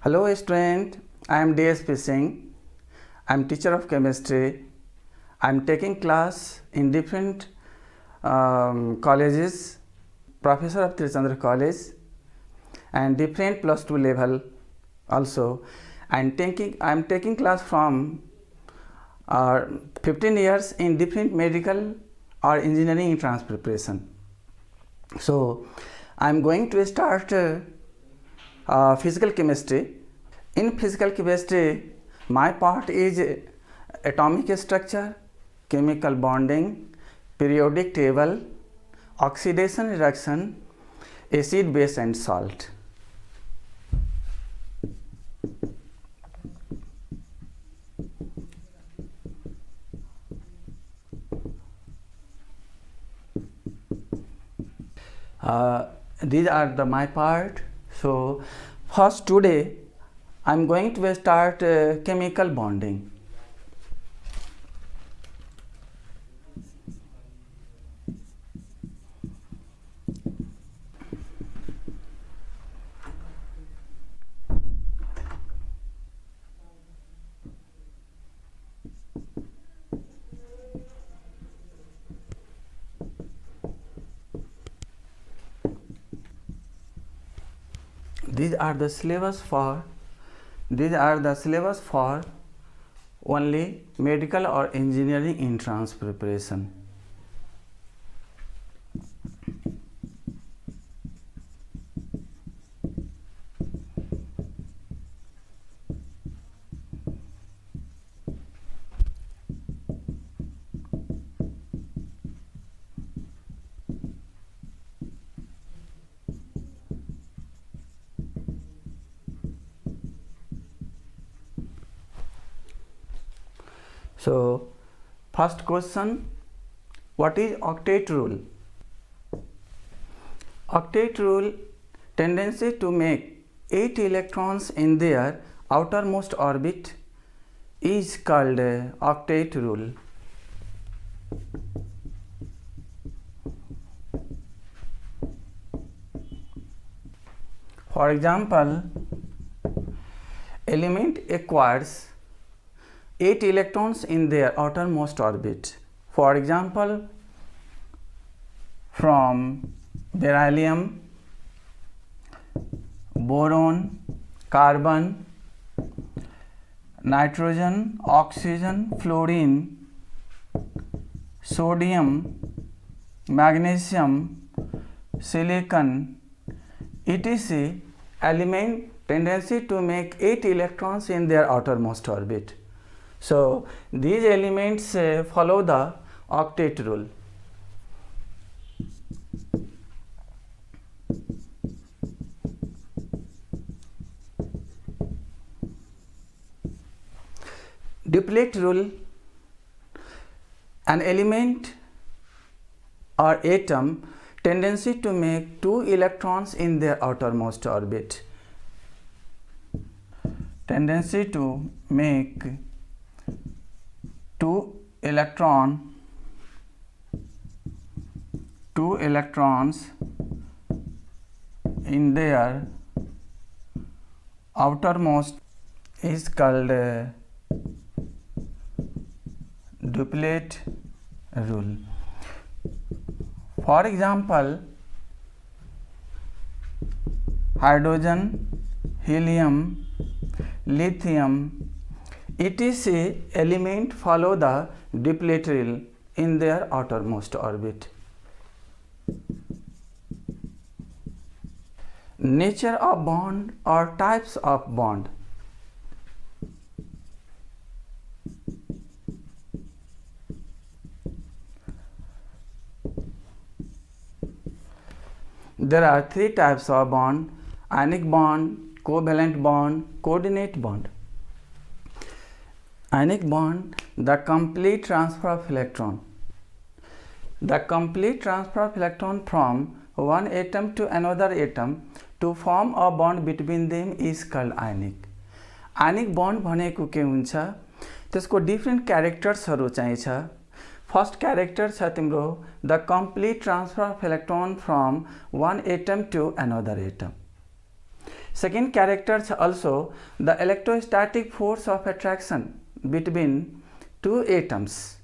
Hello student, I am DSP Singh. I am teacher of chemistry. I am taking class in different colleges, professor of Trichandra College and different plus 2 level also. I am taking class from 15 years in different medical or engineering entrance preparation. So I am going to start physical chemistry. In physical chemistry, my part is atomic structure, chemical bonding, periodic table, oxidation reduction, acid, base and salt. These are my part. So first today I am going to start chemical bonding. These are the syllabus for only medical or engineering entrance preparation. So first question, what is octet rule? Octet rule tendency to make 8 electrons in their outermost orbit is called octet rule. For example, element acquires 8 electrons in their outermost orbit. For example, from beryllium, boron, carbon, nitrogen, oxygen, fluorine, sodium, magnesium, silicon, etc. element tendency to make 8 electrons in their outermost orbit. So these elements follow the octet rule. Duplet rule, an element or atom tendency to make 2 electrons in their outermost orbit. Tendency to make 2 electrons in their outermost is called duplet rule. For example, hydrogen, helium, lithium, etc. element follow the duplet rule in their outermost orbit. Nature of bond or types of bond. There are 3 types of bond: ionic bond, covalent bond, coordinate bond. Ionic bond, the complete transfer of electron. The complete transfer of electron from one atom to another atom to form a bond between them is called ionic. Ionic bond भनेको के हुन्छ, त्यसको different क्यारेक्टर्सहरु चाहिँ छ. First character छ तिम्रो the complete transfer of electron from one atom to another atom. Second character also the electrostatic force of attraction between two atoms.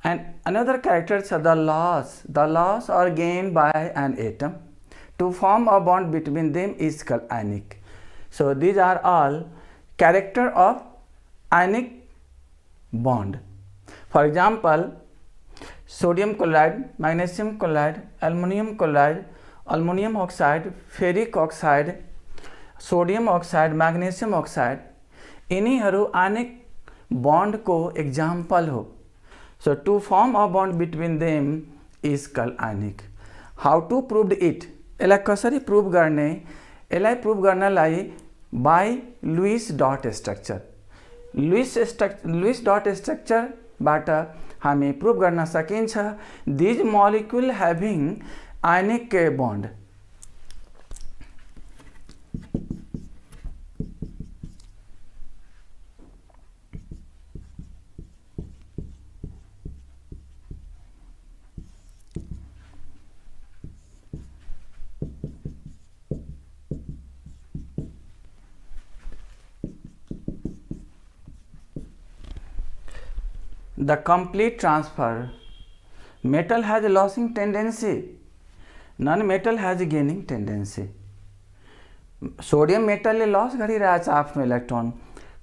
And another character the loss. The loss are gained by an atom. To form a bond between them is called ionic. So these are all character of ionic bond. For example, sodium chloride, magnesium chloride, aluminum chloride, aluminum oxide, ferric oxide, sodium oxide, magnesium oxide, यिनीहरू ionic bond को example हो. So to form a bond between them is called ionic. How to prove it? यसलाई कसरी prove गर्ने? यसलाई prove गर्नलाई by Lewis dot structure. Lewis dot structure बाट हामी प्रूभ गर्न सकिन्छ these molecule having ionic bond. The complete transfer. Metal has a losing tendency. Non-metal has a gaining tendency. Sodium metal ले लॉस गरिरहेछ आफ्नो इलेक्ट्रोन.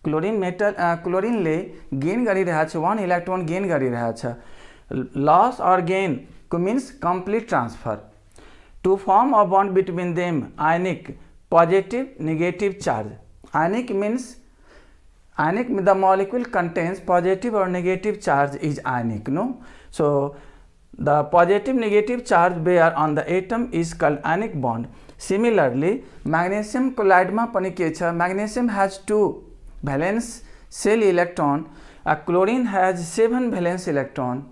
क्लोरिन ले gain गरिरहेछ 1 electron gain गरिरहेछ. लॉस और गेन को means complete transfer. To form a bond between them, ionic, positive, negative charge. Ionic means ionic, the molecule contains positive or negative charge is ionic, no? So the positive negative charge bear on the atom is called ionic bond. Similarly, magnesium chloride ma pani ke cha? Magnesium has 2 valence shell electron, chlorine has 7 valence electron.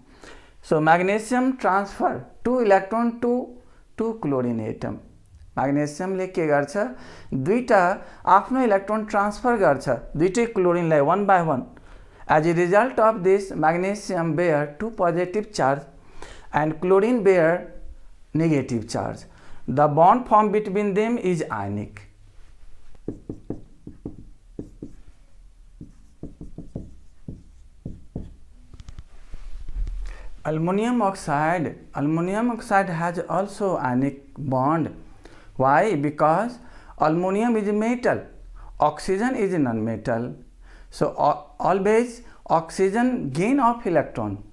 So magnesium transfer 2 electron to chlorine atom. magnesium ले के गर्छ? दुईटा आफ्नो electron transfer गर्छ दुईटै क्लोरिनलाई 1 by 1. As a result of this, magnesium bear 2 positive charge and chlorine bear negative charge. The bond formed between them is ionic. Aluminum oxide has also ionic bond. Why? Because aluminum is a metal, oxygen is a non-metal. So always oxygen gain of electron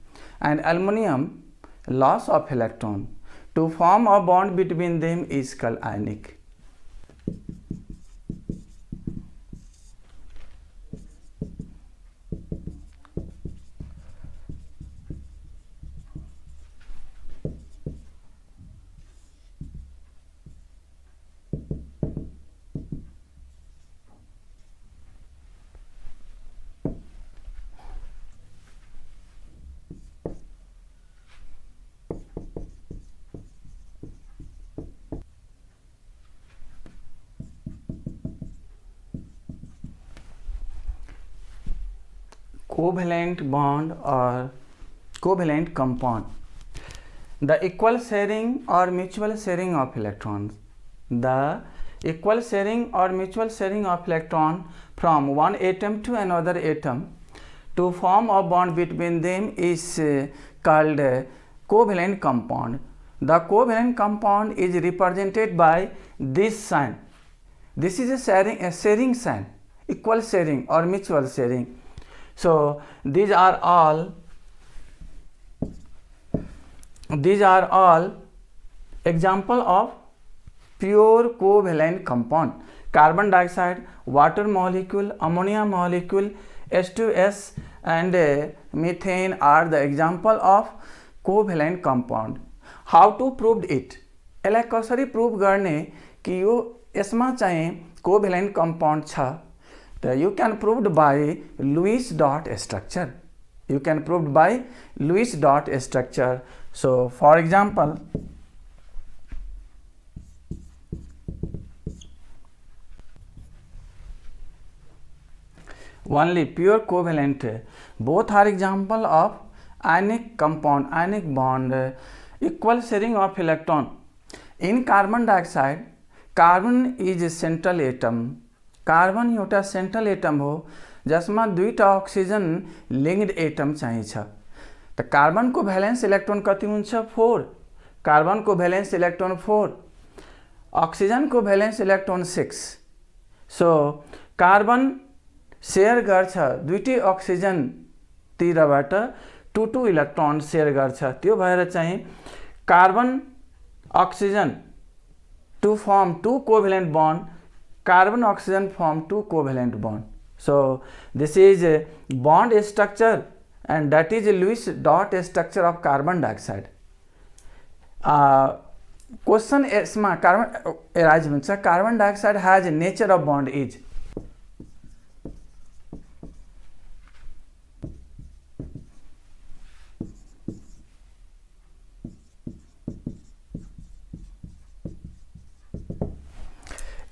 and aluminum loss of electron. To form a bond between them is called ionic. Covalent bond or covalent compound. The equal sharing or mutual sharing of electrons. The equal sharing or mutual sharing of electron from one atom to another atom to form a bond between them is called covalent compound. The covalent compound is represented by this sign. This is a sharing sign, equal sharing or mutual sharing. So these are all example of pure covalent compound. Carbon dioxide, water molecule, ammonia molecule, H2S and methane are the example of covalent compound. How to prove it? यसलाई कसरी prove गर्ने कि यो यसमा चाहिँ covalent compound छ? You can proved by Lewis dot structure. You can proved by Lewis dot structure. So for example, only pure covalent, both are example of ionic compound, ionic bond, equal sharing of electron. In carbon dioxide, carbon is central atom. Carbon एउटा central atom हो जसमा दुईटा oxygen linked atom चाहिन्छ। त कार्बनको valence electron कति हुन्छ? 4। कार्बनको valence electron 4, अक्सिजनको valence electron 6। So carbon share गर्छ दुईटै अक्सिजनतिरबाट 2 इलेक्ट्रोन सेयर गर्छ। त्यो भएर चाहिँ carbon oxygen to form 2 covalent bond, carbon oxygen form 2 covalent bond. So this is a bond structure and that is a Lewis dot structure of carbon dioxide. Question यसमा carbon arise हुन्छ, carbon dioxide has a nature of bond is.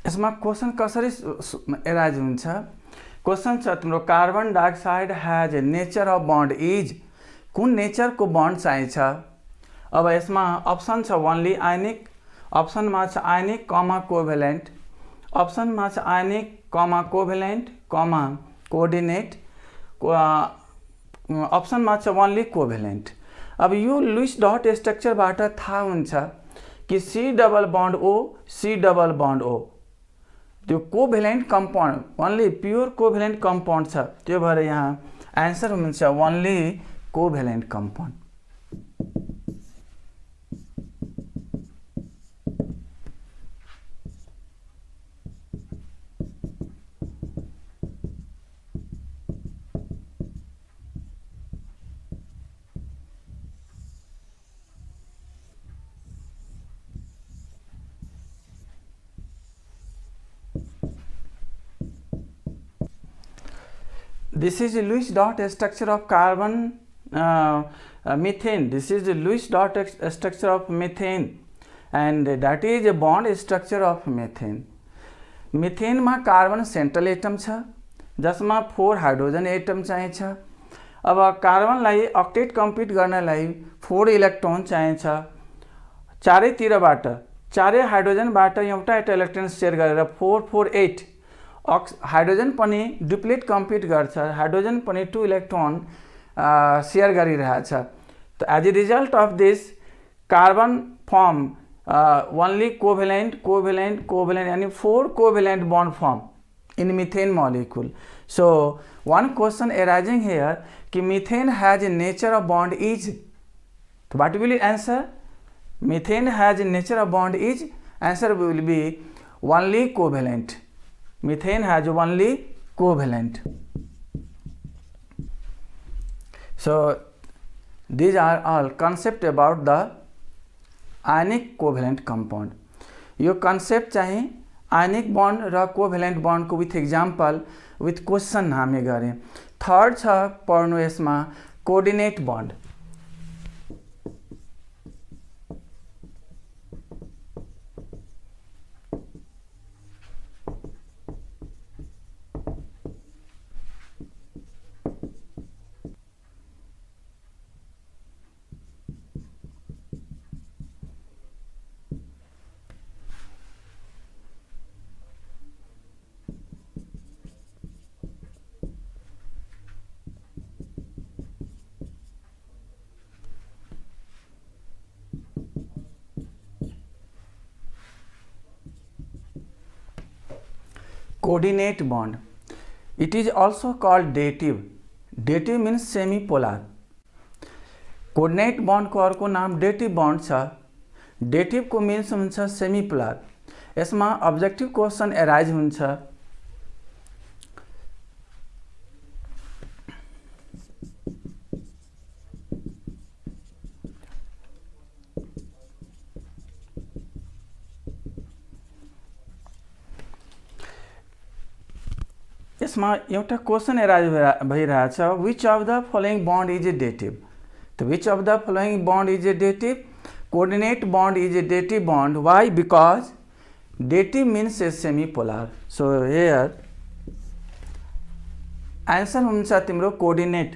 यसमा question कसरी arise हुन्छ? Question छ तिम्रो carbon dioxide has a nature of bond is, कुन नेचरको bond चाहिन्छ? अब यसमा अप्सन छ ओन्ली आयनिक, अप्सनमा छ आयनिक कमा कोभ्यालेन्ट, अप्सनमा छ आयनिक कमा कोभ्यालेन्ट कमा कोअर्डिनेट, अप्सनमा छ ओन्ली कोभ्यालेन्ट। अब यो लुइस डट स्ट्रक्चरबाट थाहा हुन्छ कि C double bond O, C double bond O त्यो covalent compound, only pure covalent compound छ। त्यो भएर यहाँ आन्सर हुन्छ only covalent compound. This is the Lewis dot structure of carbon methane. This is the Lewis dot structure of methane and that is a bond structure of methane. Methane मा carbon central atom छ जसमा 4 hydrogen atom चाहिन्छ। अब कार्बनलाई octet complete गर्नलाई 4 electron चाहिन्छ। चारैतिरबाट चारै हाइड्रोजनबाट एउटा इलेक्ट्रोन सेयर गरेर 4 4 8 हाइड्रोजन पनि डुप्लिकेट कम्प्लिट गर्छ, हाइड्रोजन पनि 2 इलेक्ट्रोन सेयर गरिरहेछ। त as a result of this carbon form only covalent covalent covalent यानी 4 covalent bond form in methane molecule. So one question arising here कि methane has a nature of bond is, what will you answer? Methane has a nature of bond is, answer will be only covalent. Methane has only covalent. So these are all concept about the ionic covalent compound. यो concept चाहिँ ionic bond र covalent bond को with example with question हामी गरे। Third छ पढ्नु यसमा coordinate bond। Coordinate bond. It is also called dative. Dative means semi-polar. Coordinate bond को अर्को नाम dative bond छ। Dative को means हुन्छ semi-polar। यसमा objective question arise हुन्छ। यसमा एउटा क्वेशन एराइज भइरहेछ, which of the following bond is a dative? तो which of the following bond is a dative? Coordinate bond is a dative bond. Why? Because dative means a semi-polar. So here answer हुन्छ तिम्रो coordinate।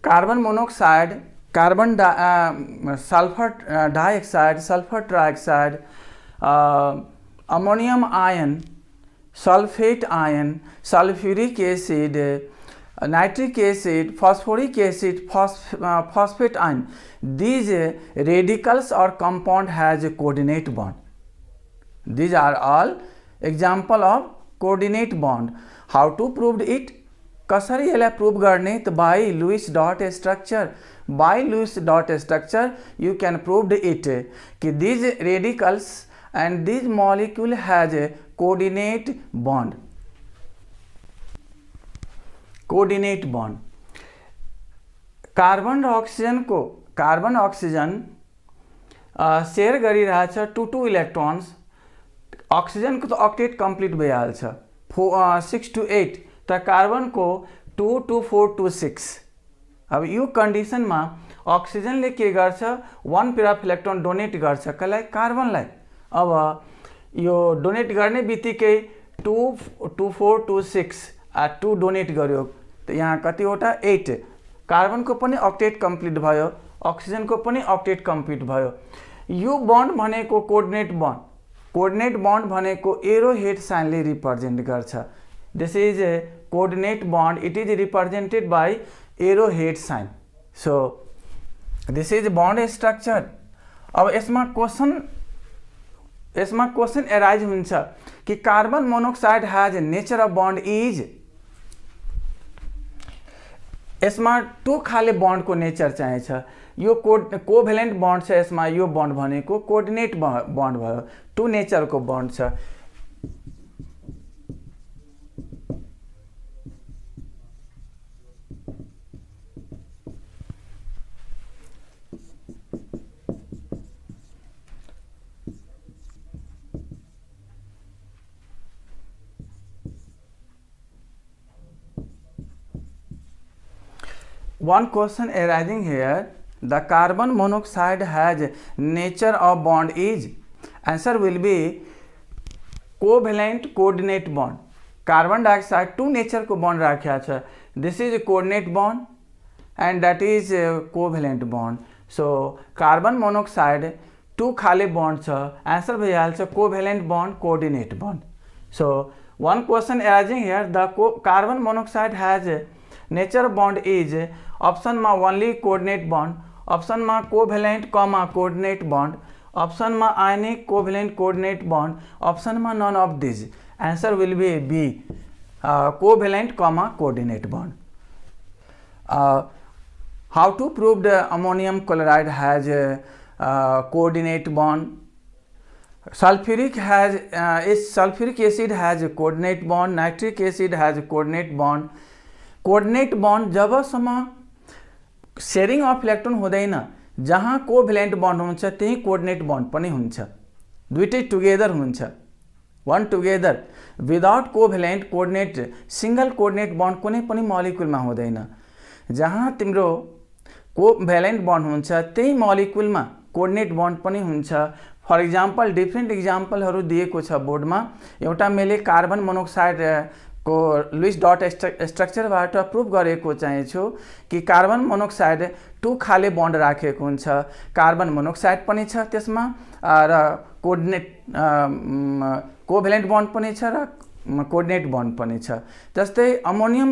Carbon monoxide, carbon sulphur dioxide, sulphur trioxide, ammonium ion, sulfate ion, sulfuric acid, nitric acid, phosphoric acid, phosphate ion. These radicals or compound has a coordinate bond. These are all example of coordinate bond. How to prove it? कसरी यसलाई prove गर्ने त by Lewis dot structure. By Lewis dot structure you can prove it कि these radicals and this molecule has a coordinate bond. Coordinate bond carbon र ऑक्सीजनको carbon oxygen share गरिरहेछ 2 electrons ऑक्सीजनको त octet complete भइहाल्छ 6 to 8 त कार्बनको 2 to 4 to 6 अब यो कन्डिसनमा ऑक्सीजनले के गर्छ 1 पेयर अफ इलेक्ट्रोन डोनेट गर्छ कसलाई कार्बनलाई अब यो डोनेट गर्ने बित्तिकै 2 to 4 to 6 2 डोनेट गर्यो त यहाँ कतिवटा 8 कार्बनको पनि ऑक्टेट कंप्लीट भयो ऑक्सीजनको पनि ऑक्टेट कंप्लीट भयो यो बॉन्ड भनेको कोऑर्डिनेट बॉन्ड भनेको एरो हेड साइनले रिप्रेजेन्ट गर्छ this is a coordinate bond it is represented by arrow head sign so this is bond structure अब यसमा क्वेश्चन एराइज हुन्छ कि carbon monoxide has nature of bond is यसमा 2 खाले bond को नेचर चाहिन्छ यो कोभेलेन्ट बॉन्ड छ यसमा यो बॉन्ड भनेको कोऑर्डिनेट बॉन्ड भयो 2 नेचर को बॉन्ड छ One question arising here, the carbon monoxide has nature of bond is, answer will be covalent coordinate bond. Carbon dioxide 2 nature को bond राख्या छ this is a coordinate bond and that is a covalent bond. So carbon monoxide 2 खाले bond छ answer भइहाल्छ covalent bond coordinate bond. So one question arising here, the carbon monoxide has nature bond is option में only coordinate bond option में covalent coordinate bond option में ionic covalent coordinate bond option में none of this answer will be B covalent coordinate bond how to prove the ammonium chloride has coordinate bond sulfuric acid has a coordinate bond nitric acid has a coordinate bond जबसम्म sharing of electron हुँदैन जहाँ कोभेलेन्ट bond हुन्छ त्यही coordinate bond पनि हुन्छ दुईटै together हुन्छ one together without covalent coordinate single coordinate bond कुनै पनि मलिक्युलमा हुँदैन जहाँ तिम्रो कोभेलेन्ट बॉन्ड हुन्छ त्यही मलिक्युलमा कोऑर्डिनेट बॉन्ड पनि हुन्छ फर एक्जाम्पल डिफ्रेन्ट एक्जाम्पलहरू दिएको छ बोर्डमा एउटा मैले कार्बन मोनोक्साइड को लुइस डट स्ट्रक्चरबाट प्रूफ गरेको चाहिँ छु कि कार्बन मोनोक्साइड 2 खाले बॉन्ड राखेको हुन्छ कार्बन मोनोक्साइड पनि छ त्यसमा र कोऑर्डिनेट कोभेलेन्ट बॉन्ड पनि छ र कोऑर्डिनेट बॉन्ड पनि छ जस्तै अमोनियम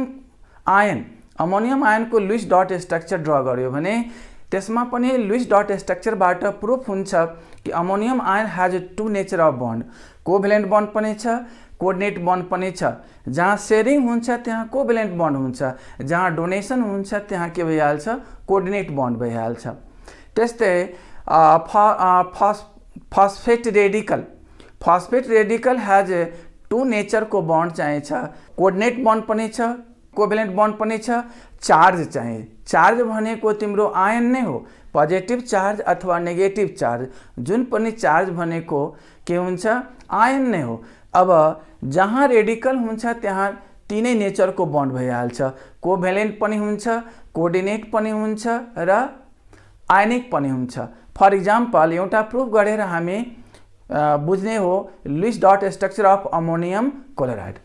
आयन को लुइस डट स्ट्रक्चर ड्रा गर्यो भने त्यसमा पनि लुइस डट स्ट्रक्चरबाट प्रूफ हुन्छ कि ammonium ion has 2 nature of bond covalent bond पनि छ कोऑर्डिनेट बॉन्ड पनि छ जहाँ शेयरिंग हुन्छ त्यहाँ कोभेलेन्ट बॉन्ड हुन्छ जहाँ डोनेसन हुन्छ त्यहाँ के भइहाल्छ कोऑर्डिनेट बॉन्ड भइहाल्छ त्यस्तै फस्फेट रेडिकल हैज 2 नेचर को बॉन्ड चाहिन्छ कोऑर्डिनेट बॉन्ड पनि छ कोभेलेन्ट बॉन्ड पनि छ चार्ज चाहिए चार्ज भनेको तिम्रो आयन नै हो पॉजिटिव चार्ज अथवा नेगेटिभ चार्ज जुन पनि चार्ज भनेको के हुन्छ आयन नै हो अब जहाँ रेडिकल हुन्छ त्यहाँ तीनै नेचर को बॉन्ड भइहाल्छ कोभेलेन्ट पनि हुन्छ कोऑर्डिनेट पनि हुन्छ र आयनिक पनि हुन्छ फर एक्जाम्पल एउटा प्रूफ गरेर हामी बुझ्ने हो Lewis dot structure of ammonium chloride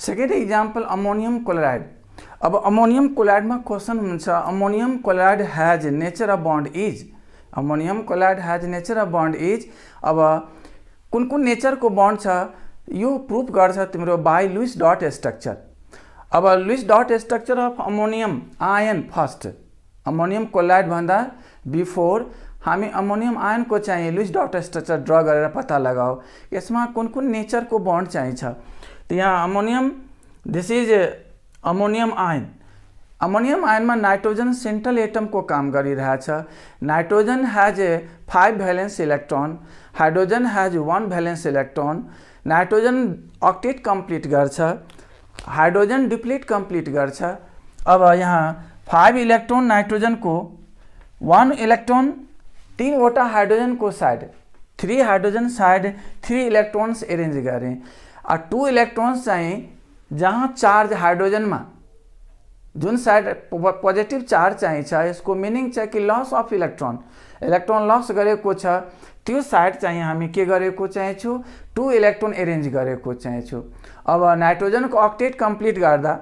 second example ammonium chloride अब अमोनियम क्लोराइडमा क्वेसन हुन्छ, ammonium chloride has nature of bond is, ammonium chloride has nature of bond is. अब कुन कुन नेचरको बॉन्ड छ यो प्रुफ गर्छ तिम्रो बाई लुइस डट स्ट्रक्चर। अब Lewis dot structure of ammonium ion first, ammonium chloride भन्दा बिफोर हामी अमोनियम आयनको चाहिँ लुइस डट स्ट्रक्चर ड्र गरेर पत्ता लगाऊ यसमा कुन कुन नेचरको बॉन्ड चाहिन्छ। त यहाँ ammonium, this is ammonium ion. Ammonium आयनमा नाइट्रोजन सेन्ट्रल एटमको काम गरिरहेछ। Nitrogen has 5 valence electron, hydrogen has 1 valence electron. Nitrogen octet complete गर्छ, हाइड्रोजन डुप्लिट कम्प्लिट गर्छ। अब यहाँ 5 इलेक्ट्रोन नाइट्रोजनको, 1 इलेक्ट्रोन, 3 वटा हाइड्रोजनको side, 3 hydrogen side 3 electrons arrange गरेँ। 2 इलेक्ट्रोन्स चाहिँ जहाँ चार्ज हाइड्रोजनमा जुन साइड पोजिटिभ चार्ज चाहिन्छ यसको मिनिङ चाहिँ कि loss of electron, electron loss गरेको छ त्यो साइड चाहिँ हामी के गरेको चाहिन्छौँ 2 इलेक्ट्रोन एरेन्ज गरेको चाहिन्छौँ। अब नाइट्रोजनको अक्टेट कम्प्लिट गर्दा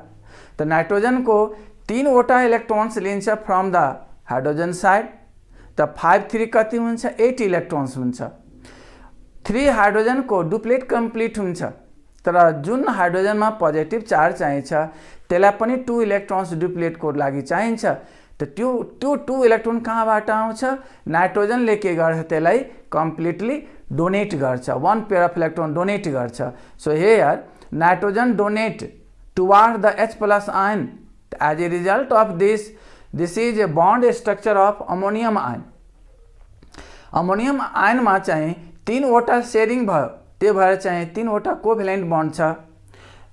त नाइट्रोजनको 3 वटा इलेक्ट्रोन्स लिन्छ फ्रम द हाइड्रोजन साइड, त 5 3 कति हुन्छ 8 इलेक्ट्रोन्स हुन्छ। 3 हाइड्रोजनको डुप्लेट कम्प्लिट हुन्छ, तर जुन हाइड्रोजनमा पोजिटिभ चार्ज चाहिन्छ त्यसलाई पनि 2 इलेक्ट्रोन्स डुप्लेटको लागि चाहिन्छ। त त्यो 2 इलेक्ट्रोन कहाँबाट आउँछ, नाइट्रोजनले के गर्छ त्यसलाई कम्प्लिटली डोनेट गर्छ, 1 पेयर अफ इलेक्ट्रोन डोनेट गर्छ। So here nitrogen donate toward the H+ ion. As a result of this is a bond structure of ammonium ion. Ammonium आयनमा चाहिँ 3 वटा सेयरिङ भयो, त्यो भएर चाहिँ 3 वटा कोभ्यालेन्ट बॉन्ड छ।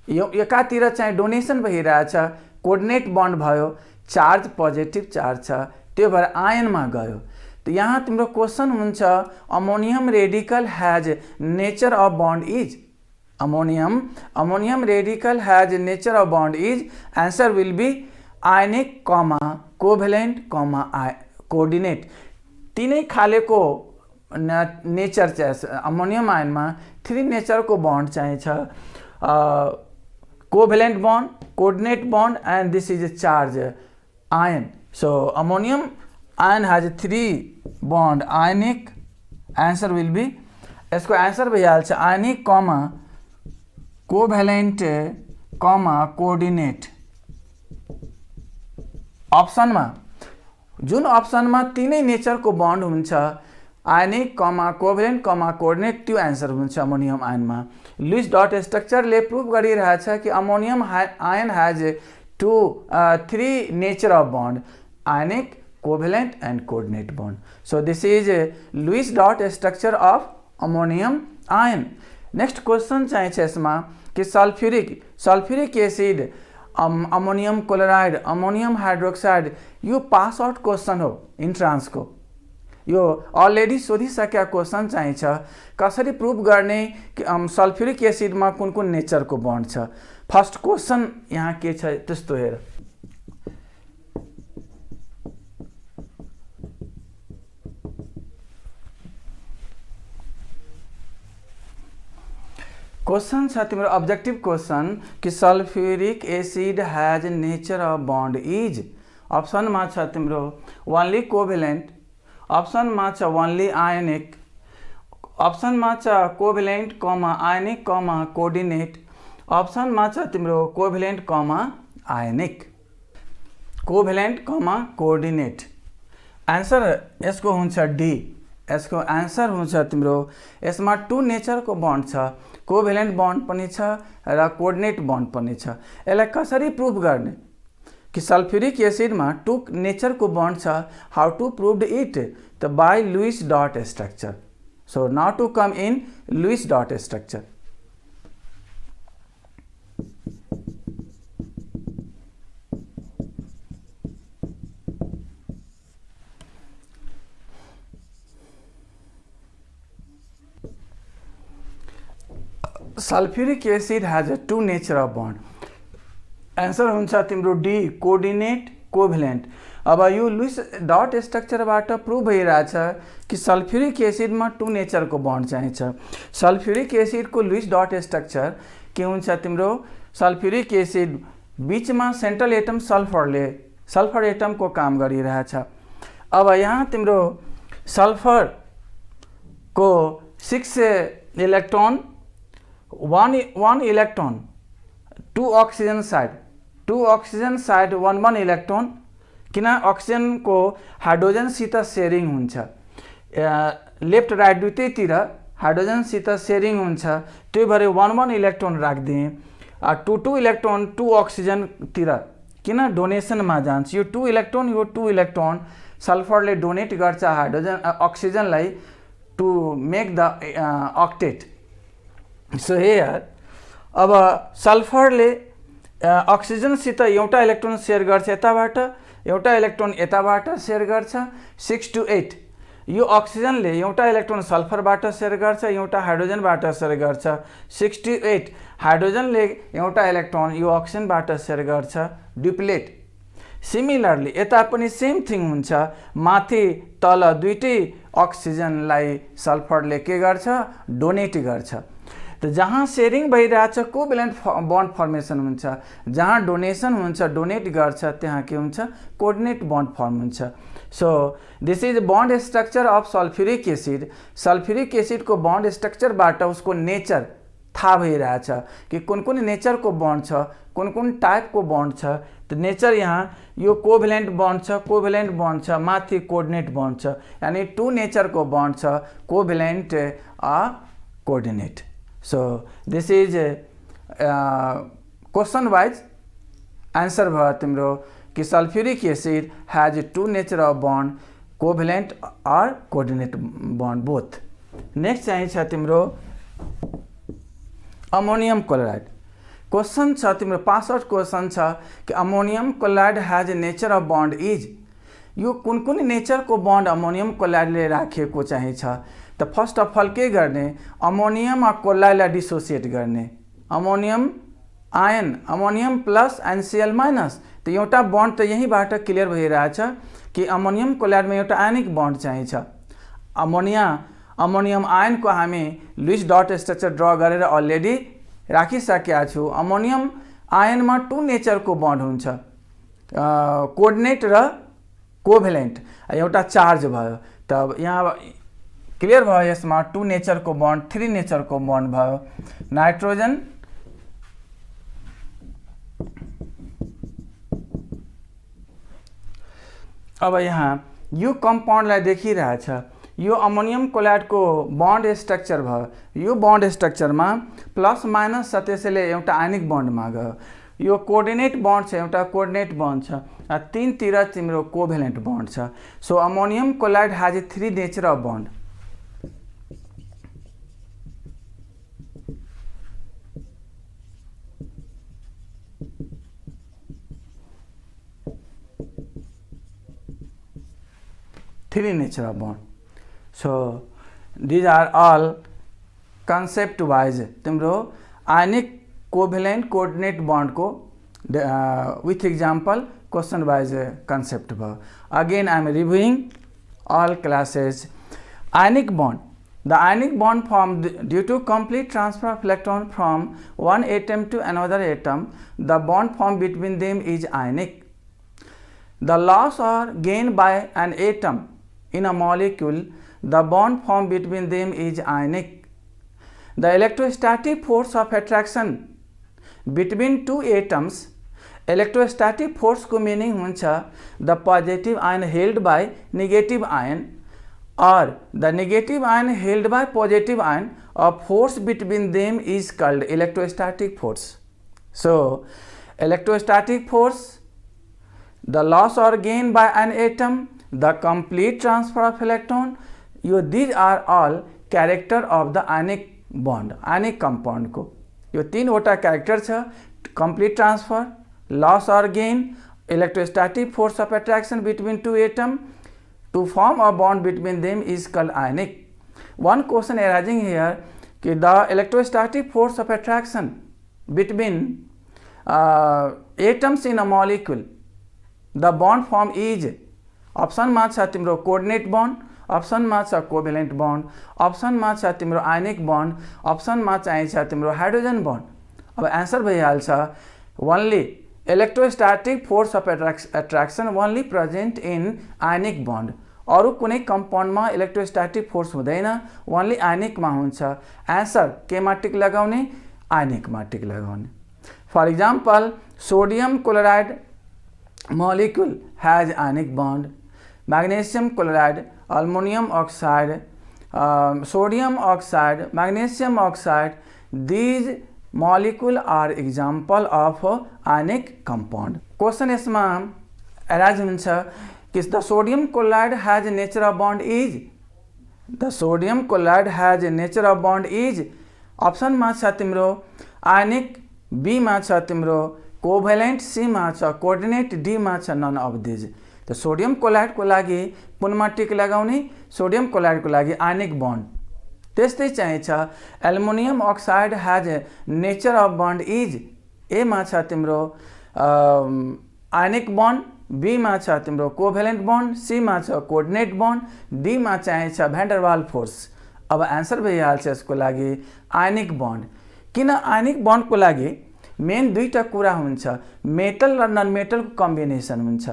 यो एकातिर चाहिँ डोनेसन भइरहेछ, कोर्डिनेट बॉन्ड भयो, चार्ज पोजिटिभ चार्ज छ, त्यो भएर आयनमा गयो। त यहाँ तिम्रो क्वेसन हुन्छ ammonium radical has nature of bond is, ammonium radical has nature of bond is, answer will be ionic comma covalent comma coordinate. तीनै खालेको नेचर चाहिँ अमोनियम आयनमा 3 नेचरको बॉन्ड चाहिन्छ, covalent bond, coordinate bond and this is a charge ion. So ammonium ion has 3 bond, ionic, answer will be, इसको answer भइहाल्छ ionic comma covalent comma coordinate. अप्सनमा जुन अप्सनमा 3 नेचरको बॉन्ड हुन्छ ionic comma covalent comma coordinate त्यो answer हुन्छ ammonium आयनमा। लुइस डट स्ट्रक्चरले प्रुफ गरिरहेछ कि ammonium ion has 3 nature of bond, ionic, covalent and coordinate bond. So this is Lewis dot structure of ammonium ion. Next question चाहिँ छ यसमा कि sulphuric acid, ammonium chloride, ammonium hydroxide, यो pass out question हो इन्ट्रान्सको, यो already सोधिसकेका question चाहिन्छ। कसरी प्रुफ गर्ने कि सल्फ्यूरिक एसिडमा कुन कुन नेचरको बॉन्ड छ। फर्स्ट क्वेश्चन यहाँ के छ त्यस्तो हेर। क्वेश्चन छ तिम्रो ऑब्जेक्टिव क्वेश्चन कि sulphuric acid has nature of bond is. Option में छ तिम्रो ओनली कोभ्यालेन्ट, ऑप्शन में छ ओनली आयनिक, ऑप्शन में छ कोभ्यालेन्ट कमा आयनिक कमा कोर्डिनेट, ऑप्शन में छ तिम्रो कोभ्यालेन्ट कमा आयनिक, कोभ्यालेन्ट कमा कोर्डिनेट। आंसर यसको हुन्छ डी। यसको आंसर हुन्छ तिम्रो यसमा 2 नेचर को बॉन्ड छ, कोभ्यालेन्ट बॉन्ड पनि छ र कोर्डिनेट बॉन्ड पनि छ। यसलाई कसरी प्रूफ गर्ने कि सल्फ्यूरिक एसिड में 2 नेचर को बॉन्ड छ, how to proved it, to by Lewis dot structure. So now to come in Lewis dot structure. Sulphuric acid has 2 nature of bond. Answer हुन्छ तिम्रो डी, कोर्डिनेट कोभ्यालेन्ट। अब यो Louis dot स्ट्रक्चरबाट prove भइरहेछ कि sulphuric acid में 2 nature को bond चाहिन्छ। Sulphuric acid को लुइस डट स्ट्रक्चर के हुन्छ तिम्रो, सल्फ्यूरिक एसिड बीचमा सेन्ट्रल एटम सल्फर एटमको काम गरिरहेछ। अब यहाँ तिम्रो सल्फरको 6 electron 1 electron 2 oxygen side 1 electron, किन अक्सिजनको हाइड्रोजनसित सेयरिङ हुन्छ, लेफ्ट राइट दुईटैतिर हाइड्रोजनसित सेयरिङ हुन्छ, त्यही भएर 1 इलेक्ट्रोन राखिदिएँ। 2 इलेक्ट्रोन 2 अक्सिजनतिर किन डोनेसनमा जान्छ, यो 2 इलेक्ट्रोन सल्फरले डोनेट गर्छ अक्सिजनलाई to make the octet. So here अब सल्फरले अक्सिजनसित एउटा इलेक्ट्रोन सेयर गर्छ यताबाट, एउटा इलेक्ट्रोन यताबाट सेयर गर्छ 6 to 8। यो अक्सिजनले एउटा इलेक्ट्रोन सल्फरबाट सेयर गर्छ, एउटा हाइड्रोजनबाट सेयर गर्छ 6 to 8। हाइड्रोजनले एउटा इलेक्ट्रोन यो अक्सिजनबाट सेयर गर्छ, डुप्लेट। सिमिलरली यता पनि सेम थिङ हुन्छ, माथि तल दुईटै अक्सिजनलाई सल्फरले के गर्छ, डोनेट गर्छ। त जहाँ सेयरिङ भइरहेछ कोभ्यालेन्ट बन्ड फर्मेसन हुन्छ, जहाँ डोनेसन हुन्छ डोनेट गर्छ त्यहाँ के हुन्छ, कोअर्डिनेट बन्ड फर्म हुन्छ। So this is bond structure of sulphuric acid. Sulphuric एसिडको बन्ड स्ट्रक्चरबाट उसको नेचर थाहा भइरहेछ कि कुन नेचरको बन्ड छ, कुन टाइपको बन्ड छ। त नेचर यहाँ यो कोभ्यालेन्ट बन्ड छ, माथि कोअर्डिनेट बन्ड छ, यानी 2 नेचरको बन्ड छ, covalent coordinate. So this is question wise answer भयो तिम्रो कि sulphuric acid has 2 nature of bond, covalent or coordinate bond both। Next चाहिँ छ तिम्रो अमोनियम क्लोराइड। क्वेश्चन छ तिम्रो 65 क्वेश्चन छ कि ammonium chloride has nature of bond is. यो कुन नेचरको बन्ड अमोनियम क्लोराइडले राखेको चाहिँ छ। त फर्स्ट अफ अल के गर्ने, अमोनियम और क्लोराइडलाई डिसोसिएट गर्ने, ammonium ion ammonium plus NCl minus. त एउटा बन्ड त यहीँबाट क्लियर भइरहेछ कि अमोनियम क्लोराइडमा एउटा आयनिक बन्ड चाहिन्छ। अमोनियम आयनको हामी लुइस डट स्ट्रक्चर ड्र गरेर अलरेडी राखिसकेका छु। अमोनियम आयनमा 2 नेचरको बन्ड हुन्छ, कोअर्डिनेट र कोभ्यालेन्ट, एउटा चार्ज भयो। त यहाँ क्लियर भयो, यसमा 2 नेचरको बन्ड 3 नेचरको बन्ड भयो। नाइट्रोजन अब यहाँ यो कम्पाउन्डलाई देखिरहेछ, यो अमोनियम क्लोराइडको बन्ड स्ट्रक्चर भयो। यो बन्ड स्ट्रक्चरमा प्लस माइनस छ, त्यसैले एउटा आयनिक बन्डमा गयो। यो कोअर्डिनेट बन्ड छ, एउटा कोअर्डिनेट बन्ड छ, 3 तिर तिम्रो कोभ्यालेन्ट बन्ड छ। So ammonium chloride has 3 nature of bond. Three nature of bond. So these are all concept wise तिम्रो आयनिक कोभ्यालेन्ट कोअर्डिनेट बन्ड को with example question wise concept भयो। Again I am reviewing all classes। Ionic bond, the ionic bond formed due to complete transfer of electron from one atom to another atom. The bond formed between them is ionic. The loss or gain by an atom in a molecule, the bond formed between them is ionic. The electrostatic force of attraction between two atoms, electrostatic force को meaning हुन्छ the positive ion held by negative ion or the negative ion held by positive ion, a force between them is called electrostatic force. So electrostatic force, the loss or gain by an atom, the complete transfer of electron, these are all character of the ionic bond, ionic compound को यो 3 वटा character छ, complete transfer, loss or gain, electrostatic force of attraction between two atoms to form a bond between them is called ionic. One question arising here कि the electrostatic force of attraction between atoms in a molecule, the bond form is option मा छ तिम्रो coordinate bond, option मा छ covalent bond, option मा छ तिम्रो आयनिक bond, option मा चाहिँ छ तिम्रो हाइड्रोजन बन्ड। अब आन्सर भइहाल्छ only electrostatic force of attraction only present in ionic bond. अरू कुनै कम्पाउन्डमा इलेक्ट्रोस्टैटिक फोर्स हुँदैन, ओन्ली आयनिकमा हुन्छ। एन्सर केमा टिक लगाउने? आयनिकमा टिक लगाउने। For example sodium chloride molecule has ionic bond, magnesium chloride, aluminum oxide, sodium oxide, magnesium oxide, these molecule are example of ionic compound. Question यसमा arise हुन्छ कि the sodium chloride has a nature of bond is, the sodium chloride has a nature of bond is option मा छ तिम्रो आयनिक, be मा छ तिम्रो कोभेलेन्ट, C मा छ कोर्डिनेट, डी मा छ नन अफ दिज। तो सोडियम क्लोराइड को लागि कुनमा टिक लगाउने? सोडियम क्लोराइड को लागि आयनिक बॉन्ड। त्यस्तै चाहिँ छ aluminium oxide has nature of bond is, A मा छ तिम्रो आयनिक बॉन्ड, बी मा छ तिम्रो कोभेलेन्ट बॉन्ड, सी मा छ कोर्डिनेट बॉन्ड, डी मा चाहिँ छ भ्यान्डरवाल फोर्स। अब आन्सर भइहाल्छ यसको लागि आयनिक बॉन्ड। किन आयनिक बॉन्ड को लागि मेन दुईटा कुरा हुन्छ, मेटल र नन मेटलको कम्बिनेसन हुन्छ।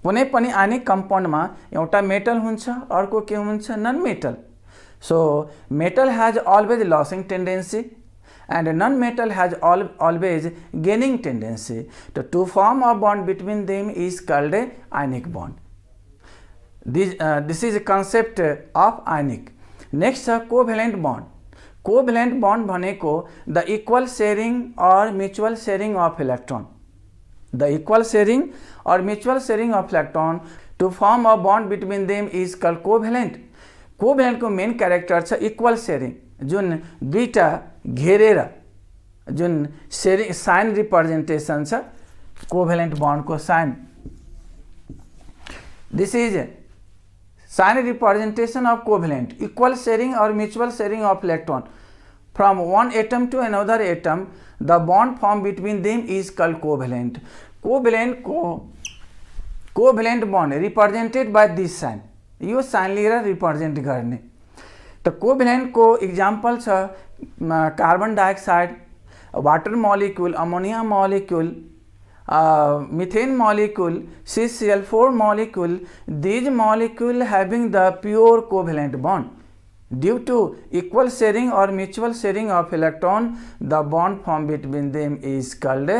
कुनै पनि आयनिक कम्पाउन्डमा एउटा मेटल हुन्छ, अर्को के हुन्छ? Non metal. So metal has always losing tendency and non metal has always gaining tendency. तो to form a bond between them is called a ionic bond. This is concept of ionic. Next छ covalent bond. Covalent bond भनेको the equal sharing और mutual sharing of electron, the equal sharing और mutual sharing of electron to form a bond between them is called covalent. Covalent को main character छ equal sharing, जुन दुईटा घेरेर जुन sharing sign representation छ covalent bond को sign. This is sign representation of covalent, equal sharing or mutual sharing of electron from one atom to another atom. The bond formed between them is called covalent. Covalent bond represented by this sign, yo sign लिएर represent गर्ने। तो कोभेलेन्ट को example छ carbon dioxide, water molecule, ammonia molecule, methane molecule, CCl4 molecule. These molecule having the pure covalent bond. Due to equal sharing or mutual sharing of electron, the bond formed between them is called a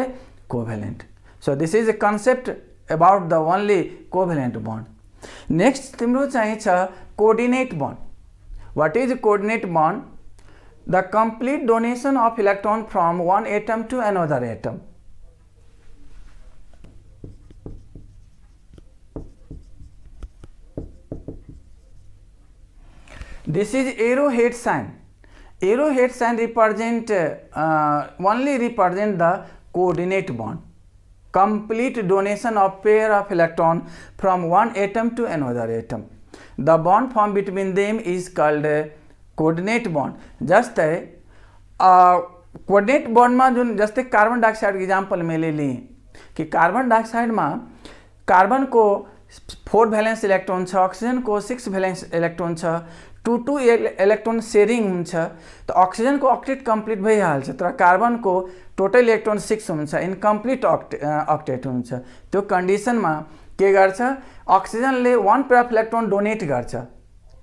covalent. So this is a concept about the only covalent bond. Next तिम्रो चाहिँ छ coordinate bond. What is coordinate bond? The complete donation of electron from one atom to another atom. This is arrowhead sign. Arrowhead sign represent only represent the coordinate bond. Complete donation of pair of electron from one atom to another atom. The bond formed between them is called coordinate bond. जस्तै coordinate bond में जुन जस्तै carbon dioxide को example मैले लिए कि carbon dioxide में carbon को 4 भ्यालेन्स इलेक्ट्रोन छ, ऑक्सीजन को 6 भ्यालेन्स इलेक्ट्रोन छ, 2 इलेक्ट्रोन शेयरिङ हुन्छ। तो ऑक्सीजन को ऑक्टेट कंप्लीट भइहाल्छ, तर कार्बन को टोटल इलेक्ट्रोन 6 हुन्छ, इनकम्प्लीट ऑक्टेट हुन्छ। त्यो कन्डिसनमा के गर्छ? ऑक्सीजनले 1 पेयर अफ इलेक्ट्रोन डोनेट गर्छ,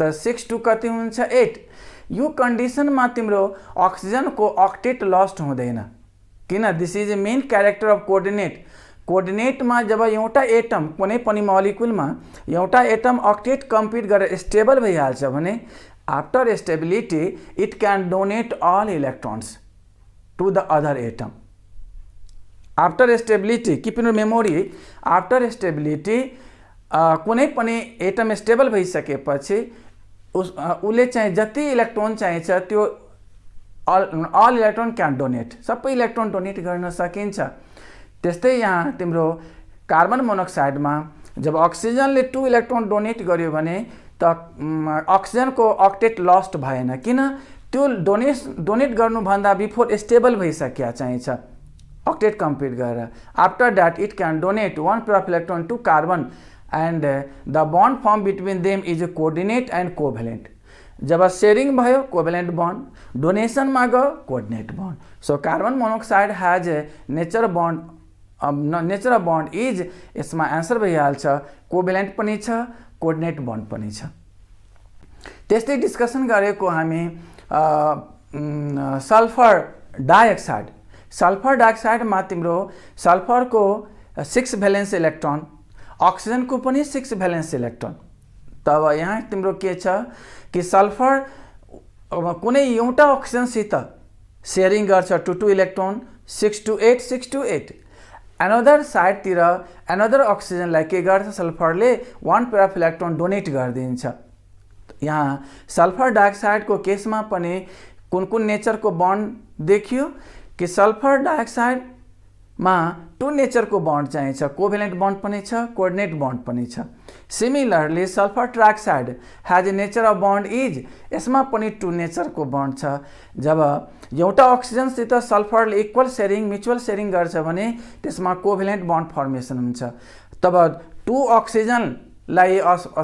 त 6 टू कति हुन्छ? 8। यो कन्डिसनमा तिम्रो ऑक्सीजन को ऑक्टेट लस्ट हुँदैन, किन? This is a main character of coordinate. Coordinate में जब एउटा एटम कुनै पनि मॉलिक्यूल में एउटा एटम ऑक्टेट कंप्लीट गरेर स्टेबल भइहाल्छ भने after stability it can donate all electrons to the other atom. After stability, keep in memory, after stability कुनै पनि एटम स्टेबल भइसकेपछि उसले चाहिँ जति इलेक्ट्रोन चाहिन्छ त्यो ऑल इलेक्ट्रोन कैन डोनेट, सबै इलेक्ट्रोन डोनेट गर्न सकिन्छ। त्यस्तै यहाँ तिम्रो कार्बन मोनोक्साइड में जब ऑक्सीजन ले 2 इलेक्ट्रोन डोनेट गर्यो भने त ऑक्सीजन को ऑक्टेट लस्ट भएन, किन? त्यो डोनेट गर्नुभन्दा बिफोर स्टेबल भइसक्या चाहिन्छ ऑक्टेट कंप्लीट गरेर। After that it can donate 1 pair of electron to carbon and the bond form between them is coordinate and covalent. जब शेयरिंग भयो कोभेलेंट बॉन्ड, डोनेशन में गयो coordinate bond. So carbon monoxide has a nature bond nature of bond is यसमा answer भइहाल्छ covalent पनि छ coordinate bond पनि छ। त्यस्तै डिस्कसन गरेको हामी सल्फर डाइअक्साइडमा तिम्रो सल्फरको 6 भ्यालेन्स इलेक्ट्रोन अक्सिजनको पनि 6 भ्यालेन्स इलेक्ट्रोन। तब यहाँ तिम्रो के छ कि सल्फर कुनै एउटा अक्सिजनसित सेयरिङ गर्छ 2 इलेक्ट्रोन 6 to 8 6 to 8। एनदर साइडतिर एनदर अक्सिजनलाई के गर्छ सल्फरले 1 पेयर अफ इलेक्ट्रोन डोनेट गरिदिन्छ। यहाँ सल्फर डाइअक्साइडको केसमा पनि कुन कुन नेचरको बन्ड देखियो कि सल्फर डाइअक्साइडमा 2 नेचरको बन्ड चाहिन्छ कोभ्यालेन्ट बन्ड पनि छ कोअर्डिनेट बन्ड पनि छ। Similarly sulphur trioxide has a nature of bond is यसमा पनि 2 नेचरको बन्ड छ। जब एउटा अक्सिजनसित सल्फरले इक्वल सेयरिङ म्युचुअल सेयरिङ गर्छ भने त्यसमा कोभ्यालेन्ट बन्ड फर्मेसन हुन्छ। तब 2 अक्सिजनलाई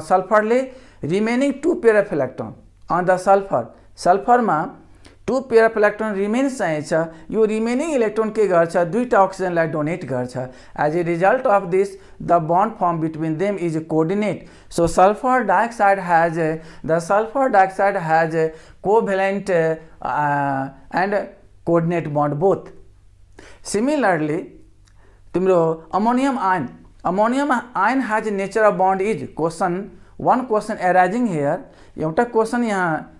सल्फरले remaining 2 pair of electron on the सल्फरमा 2 पेयर अफ इलेक्ट्रोन रिमेन्स चाहिन्छ। यो रिमेनिङ इलेक्ट्रोन के गर्छ दुईटा अक्सिजनलाई डोनेट गर्छ। As a result of this the bond form between them is coordinate. So sulphur dioxide has covalent and coordinate bond both. Similarly तिम्रो ammonium ion has nature of bond is one question arising here। एउटा question यहाँ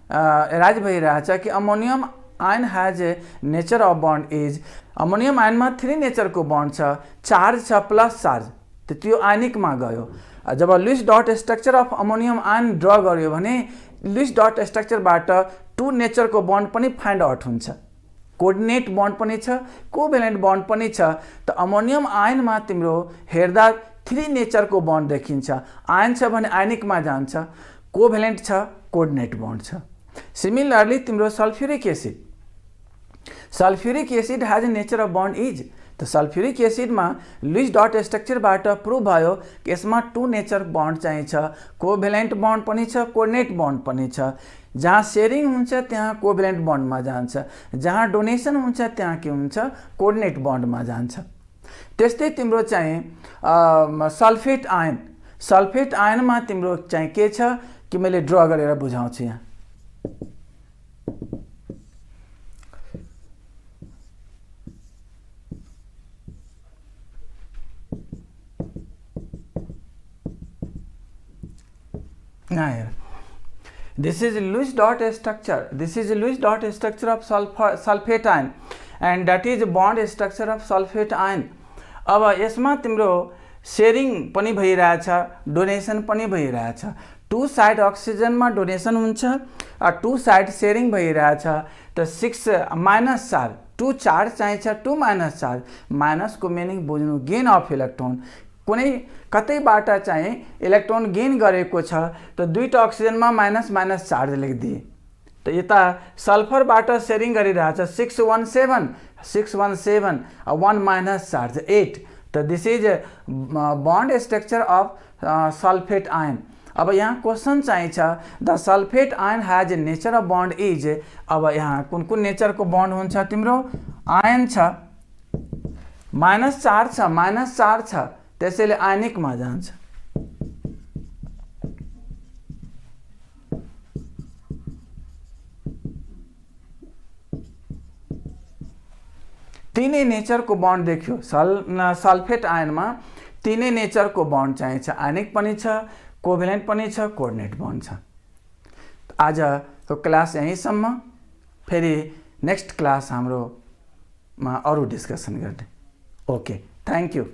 arise भइरहेछ कि ammonium ion has a nature of bond is ammonium आयनमा 3 नेचरको bond छ charge छ plus charge त त्यो आयनिकमा गयो। जब Lewis dot structure of ammonium ion draw गर्यो भने लुइस डट स्ट्रक्चरबाट 2 नेचरको बन्ड पनि फाइन्ड आउट हुन्छ कोअर्डिनेट बन्ड पनि छ कोभ्यालेन्ट बन्ड पनि छ। त अमोनियम आयनमा तिम्रो हेर्दा 3 नेचरको बन्ड देखिन्छ आयन छ भने आयनिकमा जान्छ कोभ्यालेन्ट छ कोअर्डिनेट बन्ड छ। सिमिलरली तिम्रो sulphuric acid has a nature of bond is त सल्फ्युरिक एसिडमा लुइस डट स्ट्रक्चरबाट प्रुभ भयो कि यसमा 2 नेचर बन्ड चाहिन्छ कोभ्यालेन्ट बन्ड पनि छ कोअर्डिनेट बन्ड पनि छ। जहाँ सेयरिङ हुन्छ त्यहाँ कोभ्यालेन्ट बन्डमा जान्छ जहाँ डोनेसन हुन्छ त्यहाँ के हुन्छ कोअर्डिनेट बन्डमा जान्छ। त्यस्तै तिम्रो चाहिँ सल्फेट आयनमा तिम्रो चाहिँ के छ कि मैले ड्र गरेर बुझाउँछु। यहाँ this is Lewis dot structure of sulfate ion and that is bond structure of sulfate ion। अब यसमा तिम्रो सेयरिङ पनि भइरहेछ डोनेसन पनि भइरहेछ 2 साइड अक्सिजनमा डोनेसन हुन्छ 2 साइड सेयरिङ भइरहेछ त 6 माइनस चार्ज 2 चार्ज चाहिन्छ 2 माइनस चार्ज माइनसको मिनिङ बुझ्नु गेन अफ इलेक्ट्रोन कुनै कतैबाट चाहिँ इलेक्ट्रोन गेन गरेको छ त दुईटा अक्सिजनमा माइनस माइनस चार्ज लेखिदिए त यता सल्फरबाट सेयरिङ गरिरहेछ 617 1 माइनस चार्ज 8 त this is bond structure of sulphate ion. अब यहाँ क्वेश्चन चाहिन्छ the sulphate ion has a nature of bond is. अब यहाँ कुन कुन नेचरको बन्ड हुन्छ तिम्रो आयन छ माइनस चार्ज छ त्यसैले आयनिकमा जान्छ। तीनै नेचरको बन्ड देखियो सल्फेट आयनमा तीनै नेचरको बन्ड चाहिन्छ आयनिक पनि छ कोभ्यालेन्ट पनि छ कोअर्डिनेट बन्ड छ। आजको क्लास यहीँसम्म फेरि नेक्स्ट क्लास हाम्रोमा अरू डिस्कसन गर्ने। Okay thank you.